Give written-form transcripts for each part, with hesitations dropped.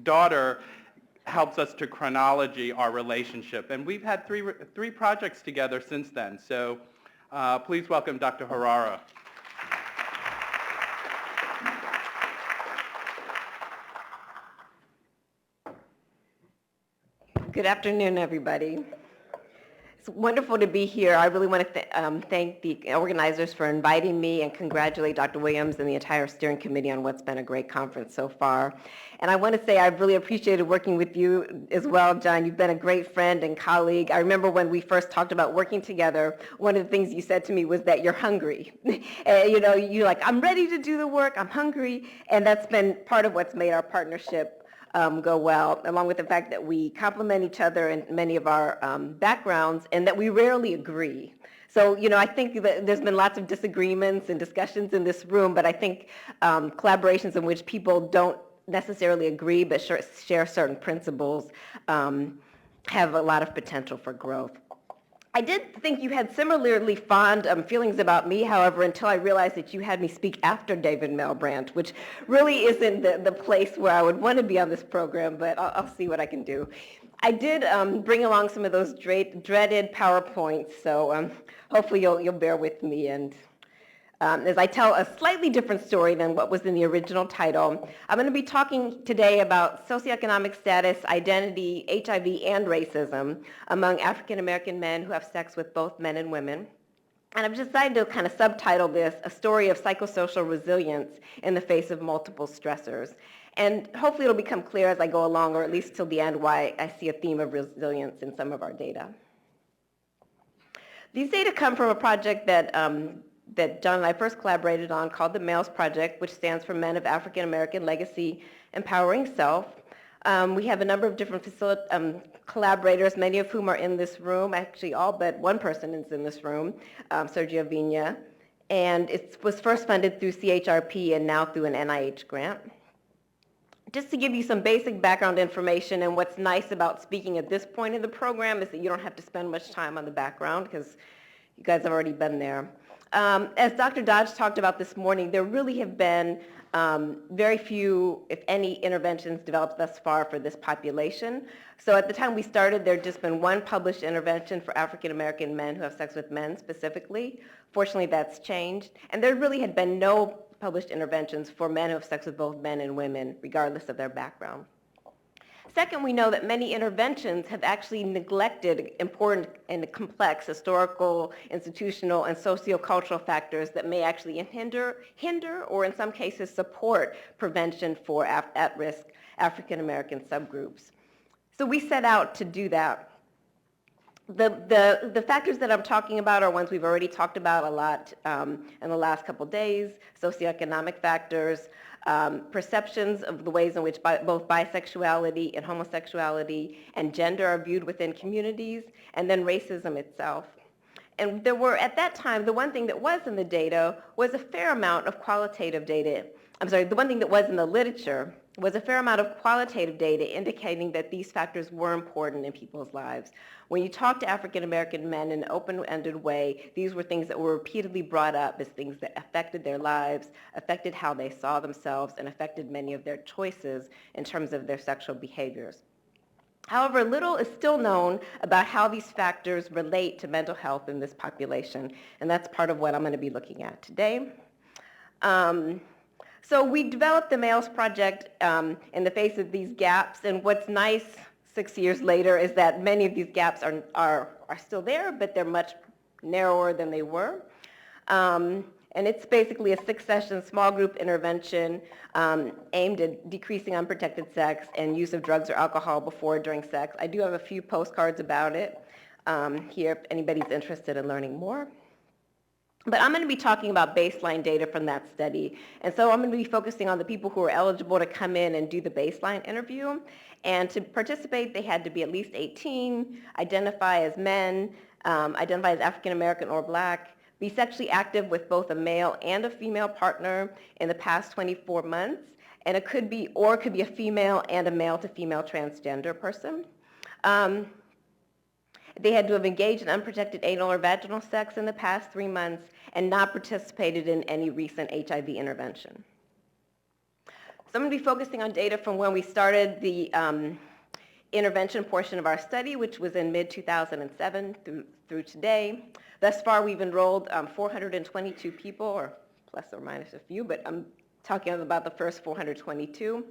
daughter helps us to chronology our relationship. And we've had three projects together since then. So please welcome Dr. Harawa. Good afternoon, everybody. It's wonderful to be here. I really want to thank the organizers for inviting me and congratulate Dr. Williams and the entire steering committee on what's been a great conference so far. And I want to say I've really appreciated working with you as well, John. You've been a great friend and colleague. I remember when we first talked about working together, one of the things you said to me was that you're hungry. And, you know, you're like, I'm ready to do the work, I'm hungry. And that's been part of what's made our partnership go well, along with the fact that we complement each other in many of our backgrounds and that we rarely agree. So, you know, I think that there's been lots of disagreements and discussions in this room, but I think collaborations in which people don't necessarily agree but share certain principles have a lot of potential for growth. I did think you had similarly fond feelings about me, however, until I realized that you had me speak after David Melbrandt, which really isn't the place where I would want to be on this program, but I'll see what I can do. I did bring along some of those dreaded PowerPoints, so hopefully you'll bear with me. And as I tell a slightly different story than what was in the original title, I'm going to be talking today about socioeconomic status, identity, HIV, and racism among African American men who have sex with both men and women. And I've decided to kind of subtitle this, A Story of Psychosocial Resilience in the Face of Multiple Stressors. And hopefully it'll become clear as I go along, or at least till the end, why I see a theme of resilience in some of our data. These data come from a project that John and I first collaborated on called the MALES Project, which stands for Men of African American Legacy Empowering Self. We have a number of different collaborators, many of whom are in this room. Actually, all but one person is in this room, Sergio Vigna. And it was first funded through CHRP and now through an NIH grant. Just to give you some basic background information, and what's nice about speaking at this point in the program is that you don't have to spend much time on the background because you guys have already been there. As Dr. Dodge talked about this morning, there really have been very few, if any, interventions developed thus far for this population. So at the time we started, there had just been one published intervention for African American men who have sex with men specifically. Fortunately, that's changed. And there really had been no published interventions for men who have sex with both men and women, regardless of their background. Second, we know that many interventions have actually neglected important and complex historical, institutional, and sociocultural factors that may actually hinder or in some cases support prevention for at-risk African American subgroups. So we set out to do that. The factors that I'm talking about are ones we've already talked about a lot in the last couple days: socioeconomic factors, perceptions of the ways in which both bisexuality and homosexuality and gender are viewed within communities, and then racism itself. And there were, at that time, the one thing that was in the data was a fair amount of qualitative data. The one thing that was in the literature was a fair amount of qualitative data indicating that these factors were important in people's lives. When you talk to African American men in an open-ended way, these were things that were repeatedly brought up as things that affected their lives, affected how they saw themselves, and affected many of their choices in terms of their sexual behaviors. However, little is still known about how these factors relate to mental health in this population, and that's part of what I'm going to be looking at today. So we developed the MALES Project in the face of these gaps, and what's nice 6 years later is that many of these gaps are still there, but they're much narrower than they were. And it's basically a 6-session small group intervention aimed at decreasing unprotected sex and use of drugs or alcohol before or during sex. I do have a few postcards about it here if anybody's interested in learning more. But I'm going to be talking about baseline data from that study. And so I'm going to be focusing on the people who are eligible to come in and do the baseline interview. And to participate, they had to be at least 18, identify as men, identify as African American or Black, be sexually active with both a male and a female partner in the past 24 months. And it could be a female and a male to female transgender person. They had to have engaged in unprotected anal or vaginal sex in the past 3 months and not participated in any recent HIV intervention. So I'm going to be focusing on data from when we started the intervention portion of our study, which was in mid-2007 through today. Thus far, we've enrolled 422 people, or plus or minus a few, but I'm talking about the first 422.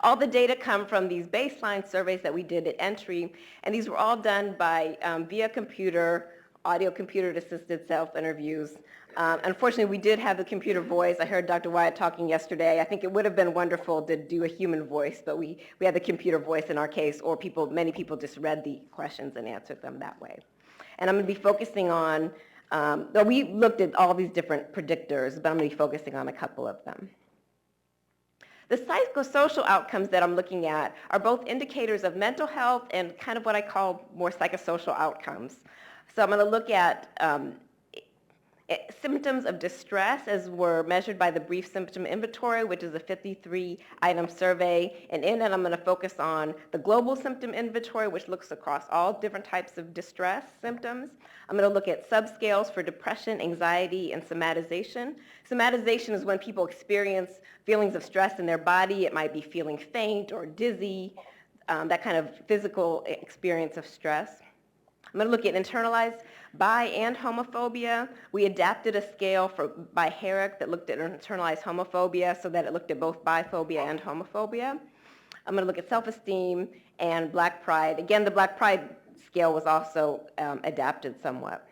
All the data come from these baseline surveys that we did at entry, and these were all done by via computer, audio computer-assisted self-interviews. Unfortunately, we did have the computer voice. I heard Dr. Wyatt talking yesterday. I think it would have been wonderful to do a human voice, but we had the computer voice in our case, or many people just read the questions and answered them that way. And I'm going to be focusing on, we looked at all these different predictors, but I'm going to be focusing on a couple of them. The psychosocial outcomes that I'm looking at are both indicators of mental health and kind of what I call more psychosocial outcomes. So I'm going to look at symptoms of distress as were measured by the brief symptom inventory, which is a 53-item survey. And in it, I'm going to focus on the global symptom inventory, which looks across all different types of distress symptoms. I'm going to look at subscales for depression, anxiety, and somatization. Somatization is when people experience feelings of stress in their body. It might be feeling faint or dizzy, that kind of physical experience of stress. I'm going to look at internalized bi and homophobia. We adapted a scale by Herrick that looked at internalized homophobia so that it looked at both biphobia and homophobia. I'm going to look at self-esteem and Black pride. Again, the Black pride scale was also adapted somewhat.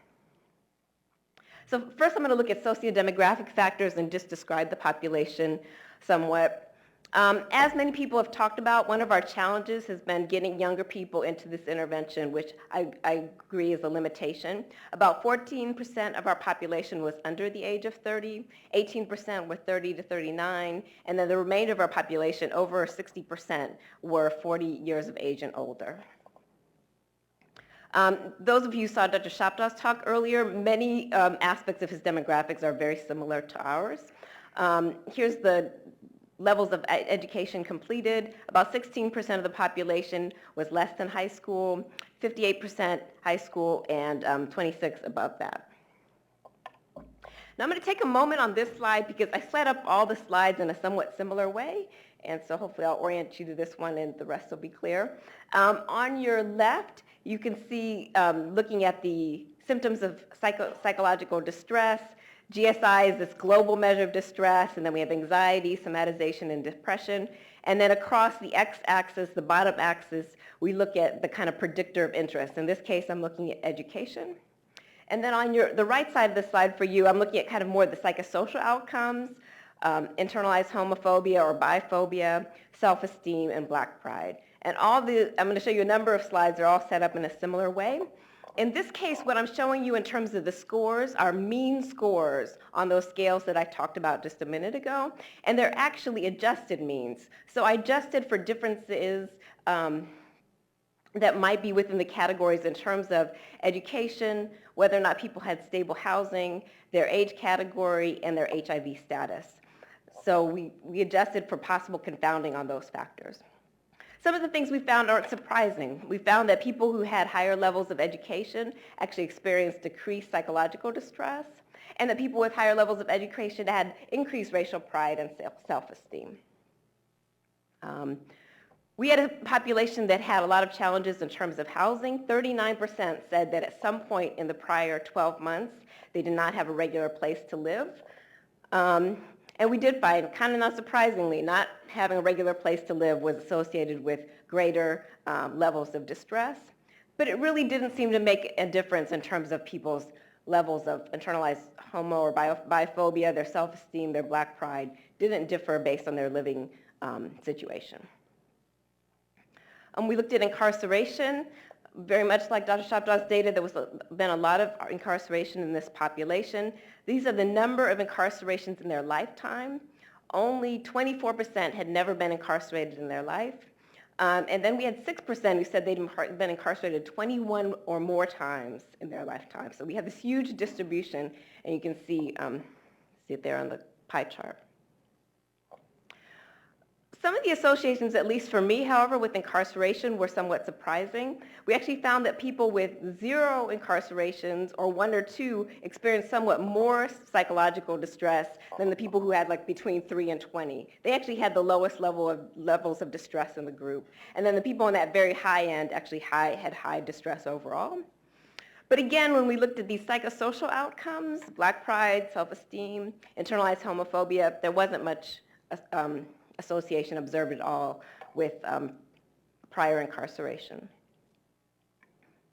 So first I'm going to look at sociodemographic factors and just describe the population somewhat. As many people have talked about, one of our challenges has been getting younger people into this intervention, which I agree is a limitation. About 14% of our population was under the age of 30, 18% were 30 to 39, and then the remainder of our population, over 60%, were 40 years of age and older. Those of you who saw Dr. Shabdaw's talk earlier, many aspects of his demographics are very similar to ours. Here's the levels of education completed. About 16% of the population was less than high school, 58% high school, and 26% above that. Now I'm going to take a moment on this slide because I set up all the slides in a somewhat similar way, and so hopefully I'll orient you to this one and the rest will be clear. On your left, you can see looking at the symptoms of psychological distress. GSI is this global measure of distress, and then we have anxiety, somatization, and depression. And then across the x-axis, the bottom axis, we look at the kind of predictor of interest. In this case, I'm looking at education. And then on the right side of the slide for you, I'm looking at kind of more the psychosocial outcomes, internalized homophobia or biphobia, self-esteem, and Black pride. And I'm going to show you a number of slides. They're all set up in a similar way. In this case, what I'm showing you in terms of the scores are mean scores on those scales that I talked about just a minute ago, and they're actually adjusted means. So I adjusted for differences that might be within the categories in terms of education, whether or not people had stable housing, their age category, and their HIV status. So we adjusted for possible confounding on those factors. Some of the things we found aren't surprising. We found that people who had higher levels of education actually experienced decreased psychological distress, and that people with higher levels of education had increased racial pride and self-esteem. We had a population that had a lot of challenges in terms of housing. 39% said that at some point in the prior 12 months, they did not have a regular place to live. And we did find, kind of not surprisingly, not having a regular place to live was associated with greater levels of distress. But it really didn't seem to make a difference in terms of people's levels of internalized homo or biphobia, their self-esteem, their Black pride, didn't differ based on their living situation. We looked at incarceration. Very much like Dr. Shabdaw's data, there was been a lot of incarceration in this population. These are the number of incarcerations in their lifetime. Only 24% had never been incarcerated in their life. And then we had 6% who said they'd been incarcerated 21 or more times in their lifetime. So we have this huge distribution, and you can see it there on the pie chart. Some of the associations, at least for me, however, with incarceration were somewhat surprising. We actually found that people with 0 incarcerations or 1 or 2 experienced somewhat more psychological distress than the people who had like between 3 and 20. They actually had the lowest levels of distress in the group. And then the people on that very high end actually had high distress overall. But again, when we looked at these psychosocial outcomes, Black pride, self-esteem, internalized homophobia, there wasn't much association observed at all with prior incarceration.